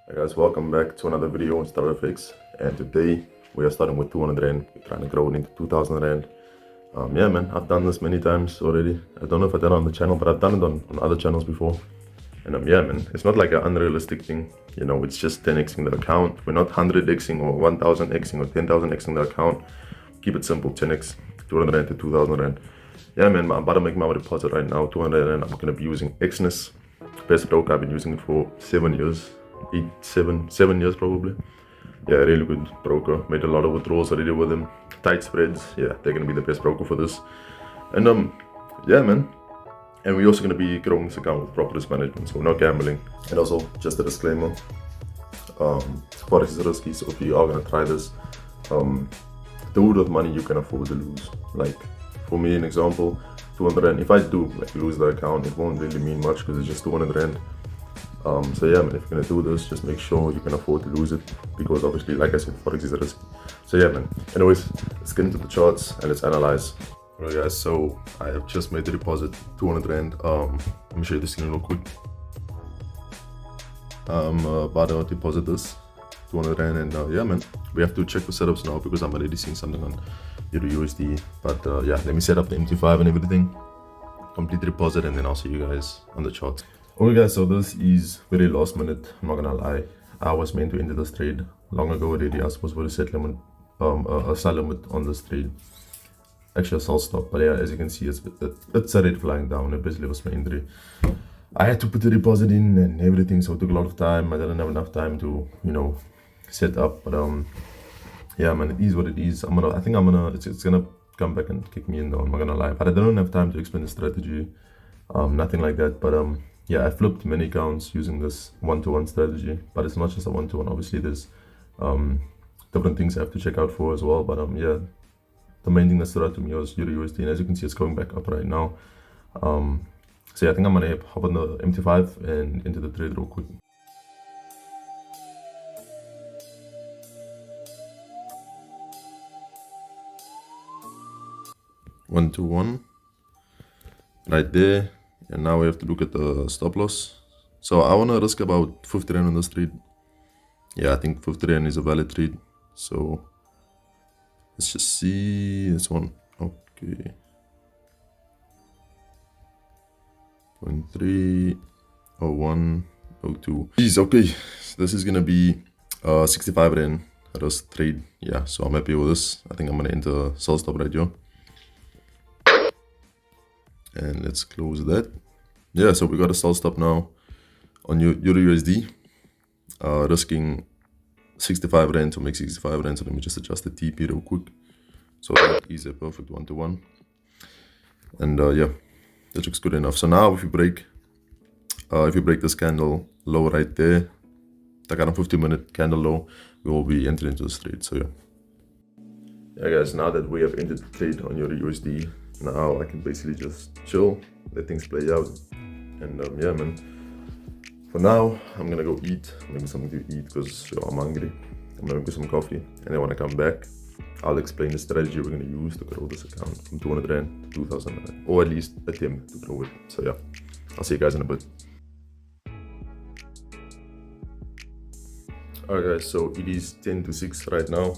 Hey guys, welcome back to another video on StarFX, and today we are starting with 200 Rand. We're trying to grow it into 2000 Rand. Yeah man, I've done this many times already. I don't know if I've done it on the channel, but I've done it on other channels before. And yeah man, it's not like an unrealistic thing, you know, it's just 10xing the account. We're not 100xing or 1000xing or 10,000xing the account. Keep it simple, 10x, 200 Rand to 2000 Rand. Yeah man, I'm about to make my deposit right now, 200 Rand. I'm gonna be using Xness. Best broker, I've been using it for 7 years. 7 years probably. Yeah, really good broker. Made a lot of withdrawals already with them. Tight spreads. Yeah, they're gonna be the best broker for this. And yeah man. And we're also gonna be growing this account with proper risk management, so we're not gambling. And also, just a disclaimer, Forex is risky, so if you are gonna try this, do it with money you can afford to lose. Like for me, an example, 200 Rand. If I do like lose the account, it won't really mean much because it's just 200 Rand. So yeah man, if you're gonna do this, just make sure you can afford to lose it, because obviously, like I said, Forex is risky. So yeah man, anyways, let's get into the charts and let's analyze. Alright guys, so I have just made the deposit, 200 Rand. Let me show you the screen real quick. About to deposit this 200 Rand, and yeah man, we have to check the setups now because I'm already seeing something on R200. But yeah, let me set up the MT5 and everything, complete the deposit, and then I'll see you guys on the chart. Okay guys, so this is very last minute, I'm not gonna lie. I was meant to enter this trade long ago already. I was supposed to set limit, a sell limit on this trade. Actually a sell stop, but yeah, as you can see, it's already flying down. It basically was my entry. I had to put the deposit in and everything, so it took a lot of time. I didn't have enough time to, you know, set up. But yeah man, it is what it is. It's gonna come back and kick me in though, I'm not gonna lie. But I don't have time to explain the strategy, nothing like that. But yeah, I flipped many accounts using this one-to-one strategy, but it's not just a one-to-one. Obviously, there's different things I have to check out for as well. But yeah, the main thing that stood out to me was R200, and as you can see, it's going back up right now. So yeah, I think I'm gonna hop on the MT5 and into the trade real quick. One-to-one, right there. And now we have to look at the stop loss. So I want to risk about 50 Rand on this trade. Yeah, I think 50 Rand is a valid trade. So let's just see this one. Okay. 0.30102. Jeez, okay. This is gonna be 65 Rand risk trade. Yeah, so I'm happy with this. I think I'm gonna enter sell stop right here. And let's close that. Yeah, so we got a sell stop now on R200, risking 65 Rand to make 65 Rand. So let me just adjust the TP real quick. So that is a perfect one-to-one. And yeah, that looks good enough. So now if you break this candle low right there, the kind of 50-minute candle low, we will be entering into this trade. So yeah. Yeah guys, now that we have entered the trade on R200, now I can basically just chill, let things play out. And yeah man, for now I'm gonna go eat, maybe something to eat because I'm hungry. I'm gonna get some coffee, and then when I come back, I'll explain the strategy we're gonna use to grow this account from 200 Rand to 2000 Rand, or at least attempt to grow it. So yeah, I'll see you guys in a bit. Alright guys, so it is 10 to 6 right now,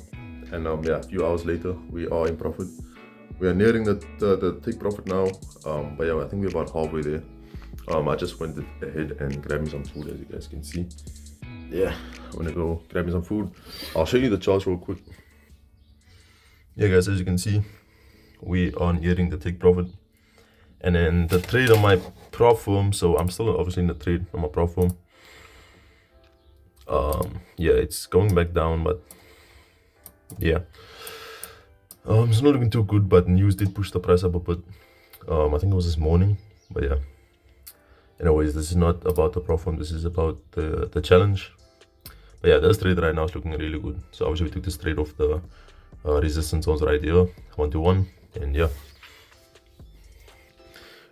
and yeah, a few hours later we are in profit. We are nearing the take profit now, but yeah, I think we're about halfway there. I just went ahead and grabbed me some food, as you guys can see. Yeah, I'm gonna go grab me some food. I'll show you the charts real quick. Yeah guys, as you can see, we are nearing the take profit. And then the trade on my prop firm, so I'm still obviously in the trade on my prop firm. Yeah, it's going back down, but yeah. It's not looking too good, but news did push the price up a bit. I think it was this morning, but yeah. Anyways, this is not about the prop firm, this is about the challenge. But yeah, this trade right now is looking really good. So obviously we took this trade off the resistance zones right here, 1-to-1, and yeah.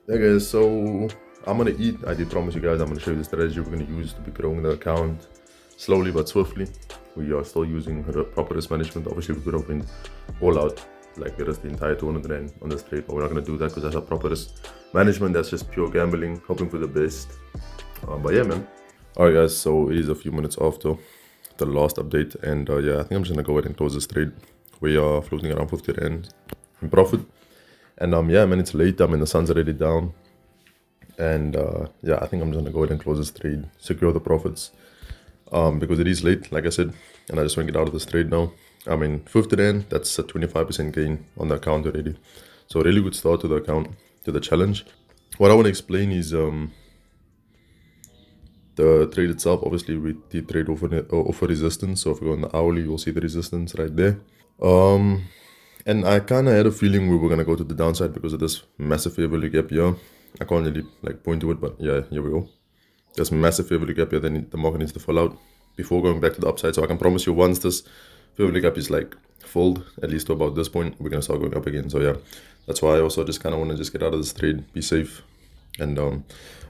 Yeah guys, so I'm gonna eat. I did promise you guys I'm gonna show you the strategy we're gonna use to be growing the account slowly but swiftly. We are still using proper risk management. Obviously we could have been all out like the rest the entire 200 Rand on this trade, but we're not gonna do that because that's a proper risk management. That's just pure gambling, hoping for the best. But yeah man, Alright guys, so it is a few minutes after the last update, and yeah, I think I'm just gonna go ahead and close this trade. We are floating around 50 rand in profit, and yeah man, it's late. I mean, the sun's already down, and yeah, I think I'm just gonna go ahead and close this trade, secure the profits, because it is late, like I said, and I just want to get out of this trade now. I mean, 50 rand, that's a 25% gain on the account already, so a really good start to the account, to the challenge. What I want to explain is the trade itself. Obviously we did trade over resistance, so if we go on the hourly, you'll see the resistance right there. And I kind of had a feeling we were going to go to the downside because of this massive fair value gap here. I can't really like point to it, but yeah, here we go. There's massive fair value gap here, then the market needs to fall out before going back to the upside. So I can promise you, once this fair value gap is like filled, at least to about this point, we're going to start going up again. So yeah, that's why I also just kind of want to just get out of this trade, be safe. And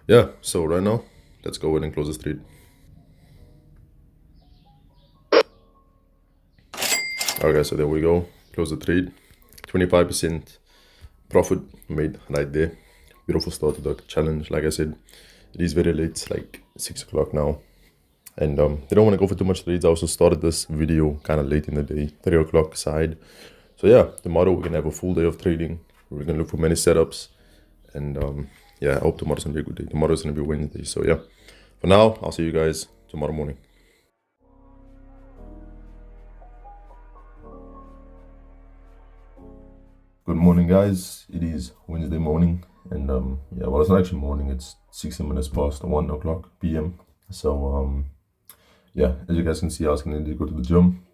yeah, so right now, let's go ahead and close this trade. Okay, so there we go. Close the trade. 25% profit made right there. Beautiful start to the challenge. Like I said, it is very late. It's like 6 o'clock now. And they don't want to go for too much trades. I also started this video kind of late in the day, 3 o'clock side. So yeah, tomorrow we're going to have a full day of trading. We're going to look for many setups. And yeah, I hope tomorrow's going to be a good day. Tomorrow's going to be Wednesday. So yeah, for now, I'll see you guys tomorrow morning. Good morning, guys. It is Wednesday morning, and yeah, well, it's not actually morning. It's 16 minutes past 1 o'clock p.m. So yeah, as you guys can see, I was going to go to the gym,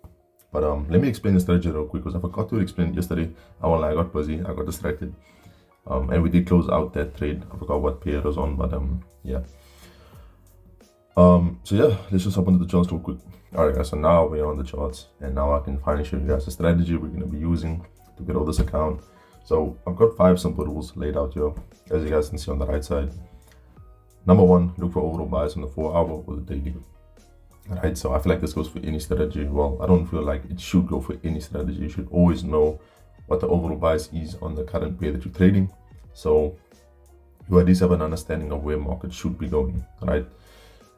but let me explain the strategy real quick, because I forgot to explain it yesterday. I got busy, I got distracted, and we did close out that trade. I forgot what pair it was on, but yeah. So yeah, let's just hop into the charts real quick. Alright guys, so now we're on the charts, and now I can finally show you guys the strategy we're going to be using to get all this account. So I've got 5 simple rules laid out here, as you guys can see on the right side. Number 1, look for overall bias on the 4-hour or the daily. Right, so I feel like this goes for any strategy. Well, I don't feel like it should go for any strategy. You should always know what the overall bias is on the current pair that you're trading, so you at least have an understanding of where market should be going, right?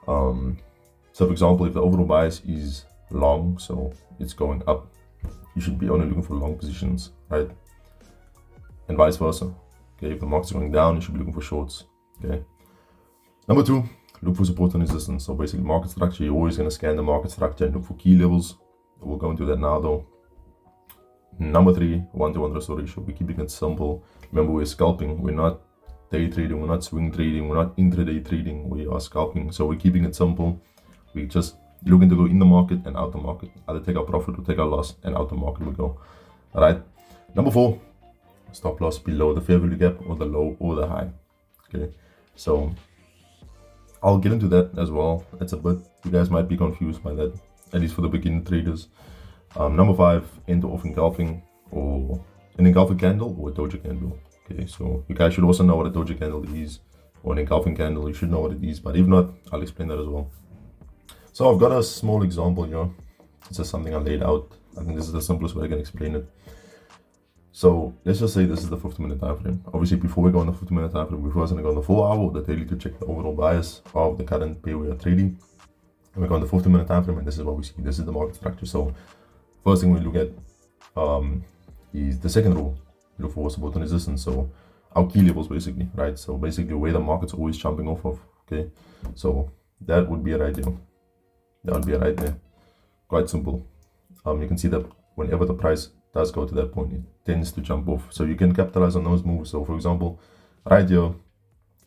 So for example, if the overall bias is long, so it's going up, you should be only looking for long positions, right? And vice versa. Okay, if the market's going down, you should be looking for shorts. Okay. Number 2, look for support and resistance. So basically, market structure, you're always going to scan the market structure and look for key levels. We'll go into that now though. Number 3, 1-to-1 ratio ratio. We're keeping it simple. Remember, we're scalping. We're not day trading. We're not swing trading. We're not intraday trading. We are scalping. So we're keeping it simple. We just looking to go in the market and out the market. Either take our profit or take our loss, and out the market we go. All right. Number 4, stop loss below the fair value gap or the low or the high. Okay. So I'll get into that as well. That's a bit, you guys might be confused by that, at least for the beginner traders. Number 5, enter off engulfing, or an engulfing candle or a doji candle. Okay, so you guys should also know what a doji candle is, or an engulfing candle. You should know what it is, but if not, I'll explain that as well. So I've got a small example here. It's just something I laid out. I think this is the simplest way I can explain it. So let's just say this is the 50-minute time frame. Obviously, before we go on the 50-minute time frame, we're first going to go on the 4-hour or the daily to check the overall bias of the current pair we are trading. And we go on the 50-minute time frame, and this is what we see. This is the market structure. So first thing we look at is the second rule. Look for support and resistance. So our key levels, basically, right? So basically where the market's always jumping off of. Okay, so that would be right there. That would be right there. Quite simple. You can see that whenever the price does go to that point, it tends to jump off. So you can capitalize on those moves. So for example, right here,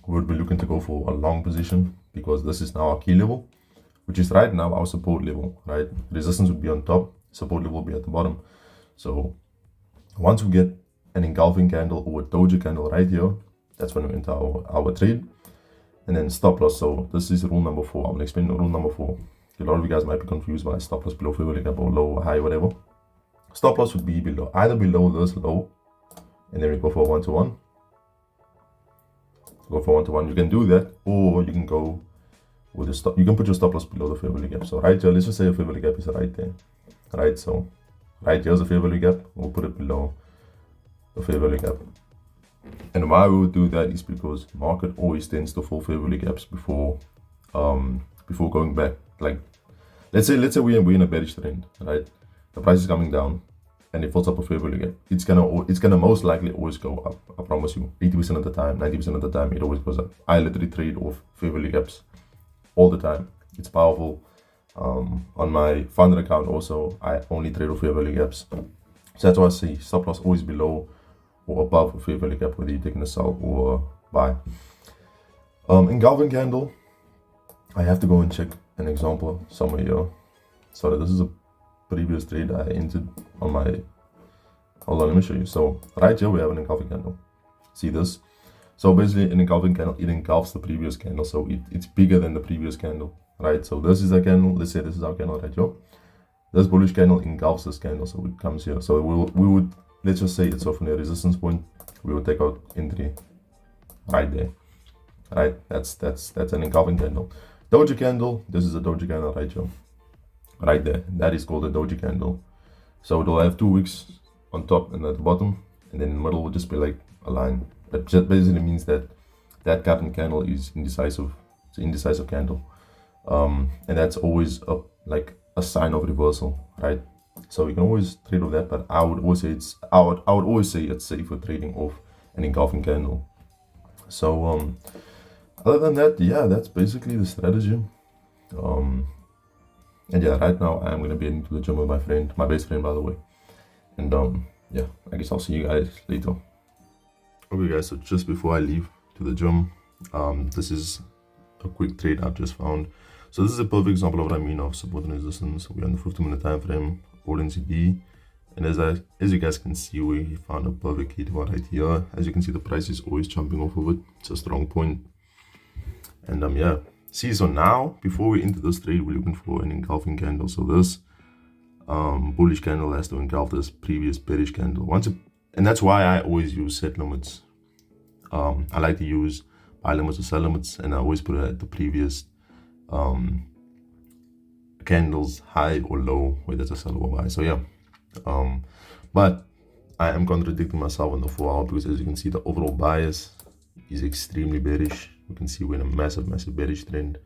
we would be looking to go for a long position, because this is now our key level, which is right now our support level, right? Resistance would be on top, support level will be at the bottom. So once we get an engulfing candle or a doji candle right here, that's when we enter our trade. And then stop loss. So this is rule number 4. I'm going to explain rule number 4. A lot of you guys might be confused by stop loss below fair value gap or low or high, whatever. Stop loss would be below, either below this low, and then we go for a 1-to-1. Go for 1-to-1. You can do that, or you can go with a stop. You can put your stop loss below the fair value gap. So right here, let's just say a fair value gap is right there, right? So right here's a fair value gap. We'll put it below the fair value gap. And why we would do that is because market always tends to fall fair value gaps before before going back. Like, let's say we're in a bearish trend, right? The price is coming down and it falls up a fair value gap. It's gonna most likely always go up. I promise you. 80% of the time, 90% of the time, it always goes up. I literally trade off fair value gaps all the time. It's powerful. On my founder account also, I only trade off fair value gaps. So that's why I say stop loss always below or above a fair value gap, whether you're taking a sell or buy. Engulfing candle, I have to go and check an example somewhere here. So this is a previous trade I entered on my, hold on, let me show you. So right here we have an engulfing candle. See this? So basically an engulfing candle, it engulfs the previous candle. So it's bigger than the previous candle, right? So this is a candle, let's say this is our candle right here. This bullish candle engulfs this candle, so it comes here. So we would, let's just say it's off near resistance point. We will take out entry right there, right? That's an engulfing candle. Doji candle, this is a doji candle right here, right there. That is called a doji candle. So it'll have 2 wicks on top and at the bottom, and then in the middle will just be like a line. That just basically means that that current candle is indecisive. It's an indecisive candle, and that's always like a sign of reversal, right? So you can always trade off that, but I would always say it's safer trading off an engulfing candle. So other than that, yeah, that's basically the strategy. And yeah, right now I'm gonna be heading to the gym with my friend, my best friend by the way. And yeah, I guess I'll see you guys later. Okay guys, so just before I leave to the gym, this is a quick trade I've just found. So this is a perfect example of what I mean of support and resistance. We're on the 15-minute time frame, R2000, and as you guys can see, we found a perfect hit right here. As you can see, the price is always jumping off of it. It's a strong point. And yeah, see, so now before we enter this trade, we're looking for an engulfing candle. So this bullish candle has to engulf this previous bearish candle. And that's why I always use set limits. I like to use buy limits or sell limits, and I always put it at the previous candles high or low, whether it's a sell or buy. So yeah, but I am contradicting myself on the 4 hour, because as you can see, the overall bias is extremely bearish. We can see we're in a massive bearish trend.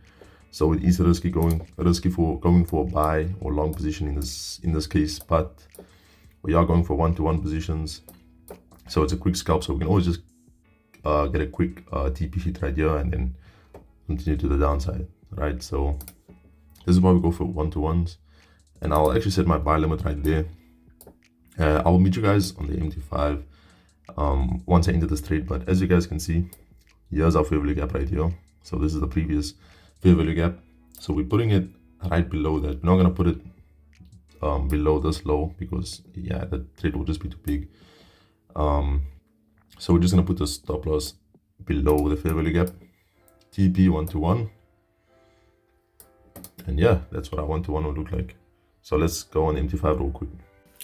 So it is risky for going for a buy or long position in this case, but we are going for 1-to-1 positions. So it's a quick scalp, so we can always just get a quick TP hit right here and then continue to the downside, right? So this is why we go for 1-to-1s, and I'll actually set my buy limit right there. I will meet you guys on the MT5 once I enter this trade. But as you guys can see, here's our fair value gap right here. So this is the previous fair value gap. So we're putting it right below that. We're not gonna put it below this low, because yeah, the trade will just be too big. So we're just gonna put the stop loss below the fair value gap, TP 1-to-1, and yeah, that's what our 1-to-1 will look like. So let's go on the MT5 real quick.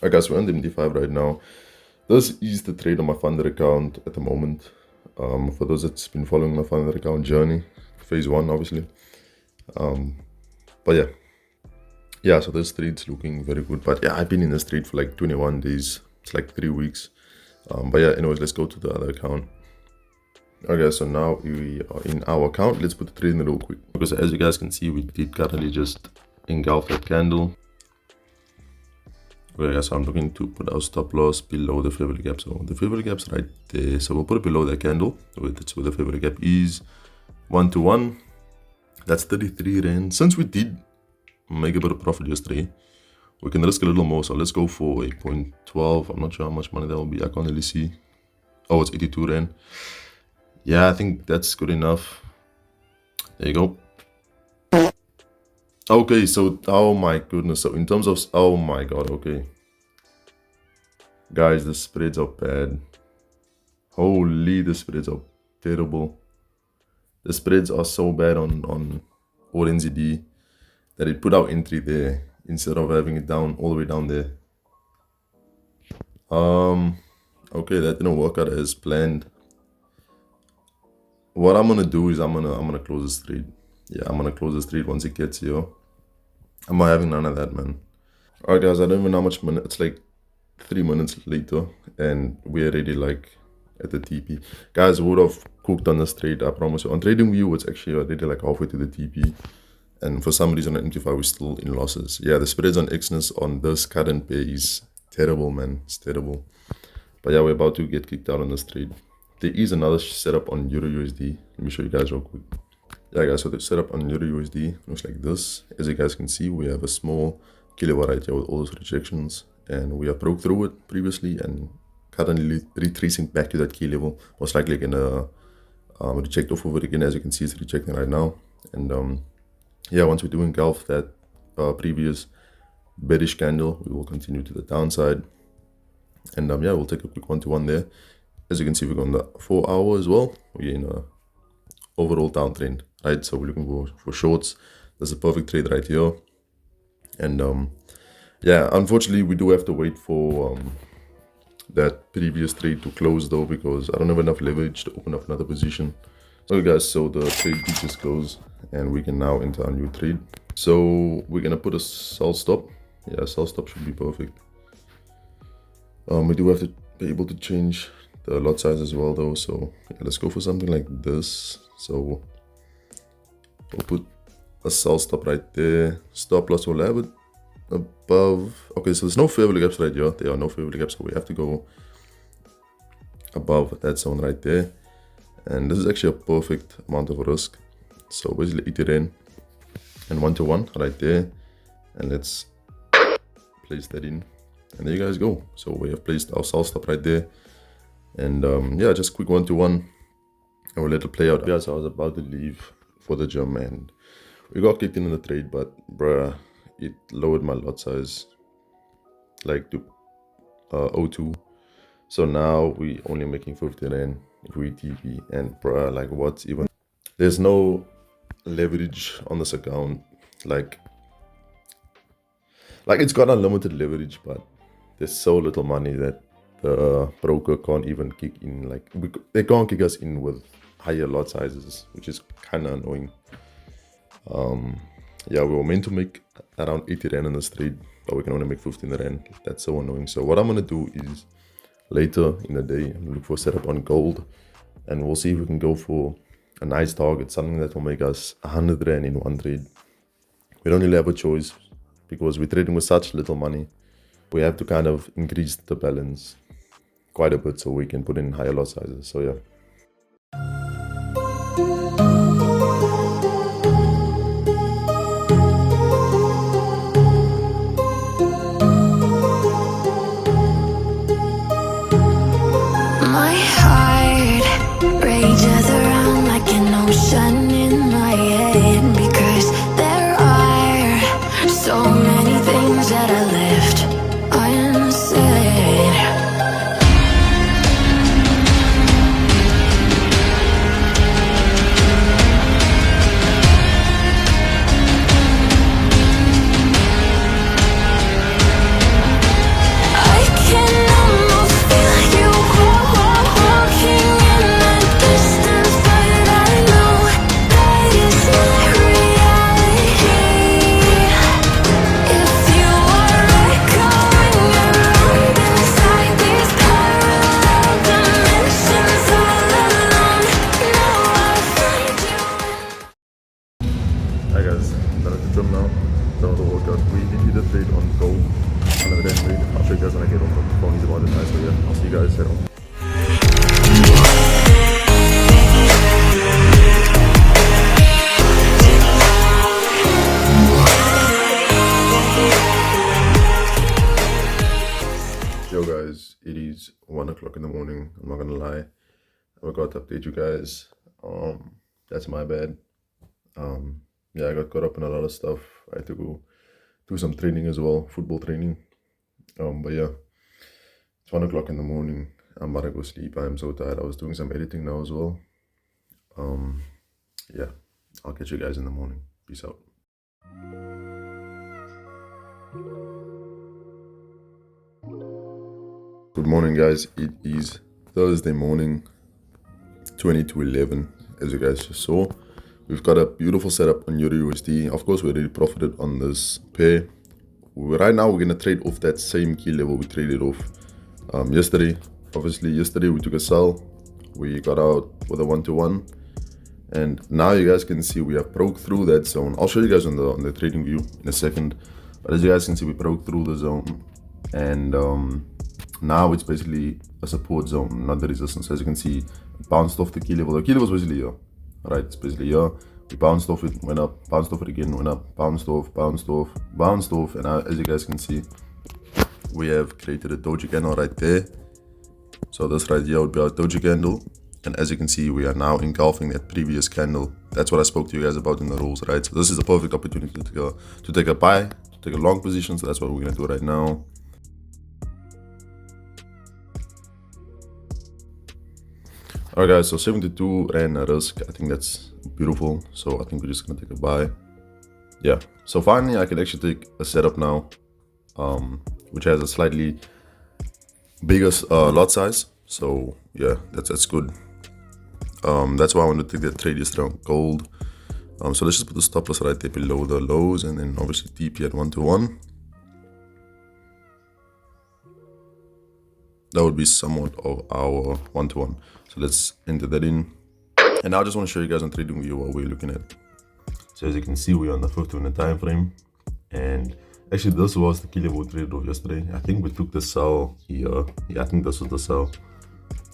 Alright guys, we're on the MT5 right now. This is the trade on my funded account at the moment. For those that's been following my funded account journey, phase 1 obviously. But yeah, so this trade's looking very good. But yeah, I've been in this trade for like 21 days. It's like 3 weeks. But yeah, anyways, let's go to the other account. Okay, so now we are in our account. Let's put the trade in real quick, because as you guys can see, we did currently just engulf that candle. Okay, so I'm looking to put our stop loss below the fair value gap. So the fair value gap's right there. So we'll put it below that candle. That's where the fair value gap is. 1-to-1. That's 33 Rand. Since we did make a bit of profit yesterday, we can risk a little more. So let's go for 8.12. I'm not sure how much money that will be. I can't really see. Oh, it's 82 Rand. Yeah, I think that's good enough. There you go. Okay, so oh my goodness, so in terms of, oh my god, okay guys, the spreads are bad. Holy, the spreads are terrible. The spreads are so bad on R2000 that it put our entry there instead of having it down all the way down there. Okay, that didn't work out as planned. What I'm gonna do is I'm gonna close this trade. Yeah, I'm gonna close this trade once it gets here. I'm not having none of that, man. Alright guys, I don't even know how much minute. It's like 3 minutes later and we're already like at the TP. Guys, would have cooked on this trade, I promise you. On TradingView, it's actually already like halfway to the TP. and for some reason on MT5 we're still in losses. Yeah, the spreads on Exness on this current pair is terrible, man. It's terrible. But yeah, we're about to get kicked out on this trade. There is another setup on Euro USD. Let me show you guys real quick. Yeah guys, so the setup on Euro USD looks like this. As you guys can see, we have a small kilowatt right here with all those rejections, and we have broke through it previously and currently retracing back to that key level. Most likely gonna reject off of it again. As you can see, it's rejecting right now. And yeah, once we do engulf that previous bearish candle, we will continue to the downside. And yeah, we'll take a quick 1-to-1 there. As you can see, we're on the 4 hour as well. We're in a overall downtrend, right? So we're looking for shorts. There's a perfect trade right here. And yeah, unfortunately we do have to wait for that previous trade to close though, because I don't have enough leverage to open up another position. Okay guys, so the trade did just close and we can now enter a new trade. So we're gonna put a sell stop. Yeah, sell stop should be perfect. We do have to be able to change the lot size as well though, so yeah, let's go for something like this. So we'll put a sell stop right there. Stop loss will have it above. Okay, so there's no fair value gaps right here. There are no fair value gaps, so we have to go above that zone right there. And this is actually a perfect amount of risk. So basically 80 Rand and 1-to-1 right there. And let's place that in. And there you guys go. So we have placed our sell stop right there. And yeah, just quick 1-to-1. And we'll let it play out. Guys, I was about to leave for the gym and we got kicked in the trade, but bruh, it lowered my lot size like to 0.2. So now we only making 50 Rand if we TP, and bruh, like what even? There's no leverage on this account. Like it's got unlimited leverage, but there's so little money that the broker can't even kick in. Like they can't kick us in with higher lot sizes, which is kind of annoying. Yeah, we were meant to make around 80 Rand in this trade, but we can only make 15 Rand. That's so annoying. So what I'm gonna do is later in the day, I'm gonna look for a setup on gold, and we'll see if we can go for a nice target, something that will make us 100 Rand in one trade. We don't really have a choice because we're trading with such little money. We have to kind of increase the balance quite a bit so we can put in higher lot sizes. So yeah. My heart rages around like an ocean in my head, because there are so many things that I left unsaid. I can almost feel you walking in the distance, but I know that is not reality. If you are echoing around inside these parallel dimensions all alone, now I'll find you. Hi guys, I'm done at the gym now. Done with the workout. We did a trade on gold. Another day trade. I'll show you guys when I get off the phone. He's about it nice. So yeah, I'll see you guys head on. Yo guys, it is 1 o'clock in the morning. I'm not gonna lie. I forgot to update you guys. That's my bad. Yeah, I got caught up in a lot of stuff. I had to go do some training as well, football training. But yeah, it's 1 o'clock in the morning. I'm about to go sleep. I am so tired. I was doing some editing now as well. Yeah, I'll catch you guys in the morning. Peace out. Good morning guys, it is Thursday morning, 20 to 11, as you guys just saw. We've got a beautiful setup on Euro USD. Of course, we already profited on this pair. Right now, we're going to trade off that same key level we traded off yesterday. Obviously, yesterday we took a sell. We got out with a 1-to-1. And now you guys can see we have broke through that zone. I'll show you guys on the trading view in a second. But as you guys can see, we broke through the zone, and now it's basically a support zone, not the resistance. As you can see, it bounced off the key level. The key level was basically here, right? It's basically here. We bounced off it, went up, bounced off it again, went up, bounced off, bounced off, bounced off, and now, as you guys can see, we have created a doji candle right there. So this right here would be our doji candle. And as you can see, we are now engulfing that previous candle. That's what I spoke to you guys about in the rules, right? So this is a perfect opportunity to take a buy, to take a long position. So that's what we're gonna do right now. Alright guys, so 72 Rand risk. I think that's beautiful. So I think we're just gonna take a buy. Yeah. So finally, I can actually take a setup now, which has a slightly bigger lot size. So yeah, that's good. That's why I want to take that trade yesterday on gold. So let's just put the stop loss right there below the lows, and then obviously TP at 1-to-1. That would be somewhat of our 1-to-1. So let's enter that in. And now I just want to show you guys on trading view what we're looking at. So as you can see, we're on the 50-minute time frame, and actually this was the key level we traded off yesterday. I think we took the sell here. Yeah, I think this was the sell.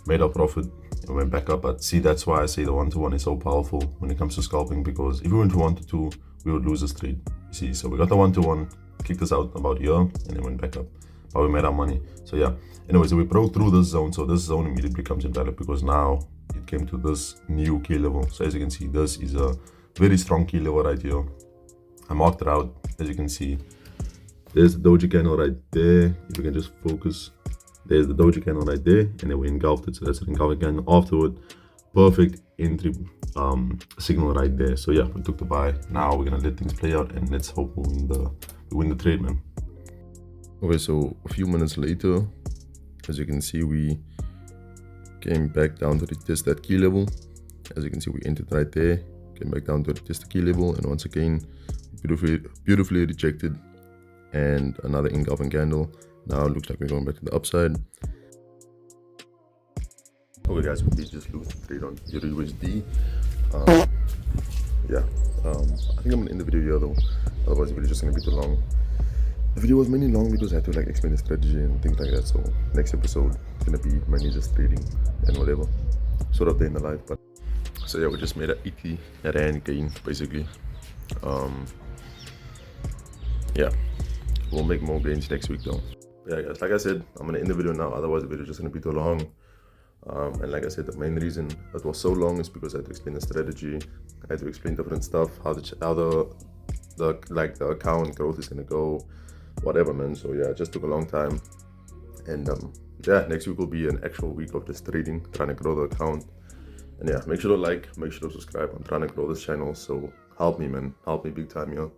Made our profit and went back up. But see, that's why I say the 1-to-1 is so powerful when it comes to scalping, because if we went to 1-to-2, we would lose this trade. You see, so we got the 1-to-1, kicked us out about here, and then went back up. But we made our money. So yeah, anyway, so we broke through this zone. So this zone immediately becomes invalid because now it came to this new key level. So as you can see, this is a very strong key level right here. I marked it out. As you can see, there's the doji candle right there. If you can just focus, there's the doji candle right there, and then we engulfed it. So that's an engulfing candle. Afterward, perfect entry signal right there. So yeah, we took the buy. Now we're gonna let things play out, and let's hope we win the trade, man. Okay, so a few minutes later, as you can see, we came back down to retest that key level. As you can see, we entered right there, came back down to retest the key level, and once again, beautifully rejected, and another engulfing candle. Now it looks like we're going back to the upside. Okay guys, we did just lose the trade on XAUUSD. Yeah, I think I'm gonna end the video here though, otherwise the video is just gonna be too long. The video was mainly long because I had to like explain the strategy and things like that. So next episode is gonna be mainly just trading and whatever, sort of day in the life. But so yeah, we just made a 80 Rand gain basically. Yeah, we'll make more gains next week though. Yeah guys, like I said, I'm gonna end the video now, otherwise the video is just gonna be too long. And like I said, the main reason it was so long is because I had to explain the strategy, I had to explain different stuff, how the account growth is gonna go, whatever, man. So yeah, it just took a long time. And yeah, next week will be an actual week of just trading, trying to grow the account. And yeah, make sure to like, make sure to subscribe. I'm trying to grow this channel, so help me, man, help me big time, yo.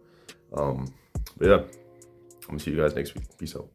But yeah, I'm gonna see you guys next week. Peace out.